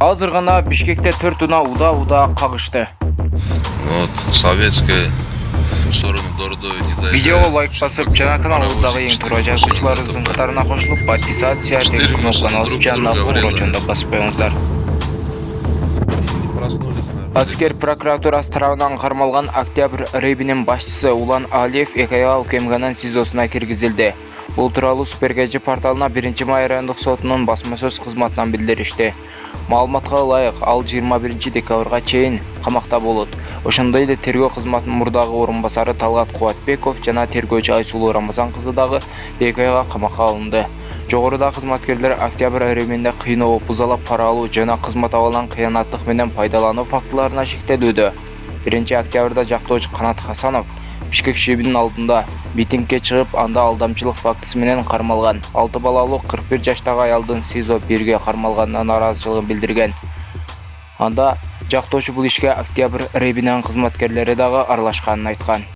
Азыр гана Бишкекте 4 уна уда кагышты. Вот, советская сторону Дордой не дает. Видеого лайк басып, жана каналыбыздагы эң туура жазуучуларыбыздын катарына кошулуп, подписаться деген кнопканы басып, жанына кошулгончонда басып коюңуздар. Аскер прокуратурасы тарабынан кармалган Октябрь Рейбинин башчысы Улан Алиев 2 айга укмганын СИЗОсуна киргизилди. Бул тууралуу Супергажи порталына 1 май райондук сотунун басма сөз кызматынан билдиришти. Маалыматка ылайык, ал 21 декабрга чейин камакта болот. Ошондой эле тергөө кызматынын мурдагы орун басары Талгат Кубатбеков жана тергөөчү Айсулуу Рамазан кызы дагы 2 айга камакка алынды. Жогоруда кызматкерлер Октябрь Рейбинде кыйноо, бузалап пара алуу жана кызмат абалынан кыянаттык менен пайдалануу фактыларына шектелүүдө. 1 октябрда жактоочу Канат Хасанов Бишкек шебинин алдында митингге чыгып, анда алдамчылык фактысы менен кармалган. 6 балалуу 41 жаштагы аялдын СИЗО 1ге кармалганына нааразычылыгын билдирген. Анда жактоочу бул ишке Октябрь Рейбинин кызматкерлери дагы аралашканын айткан.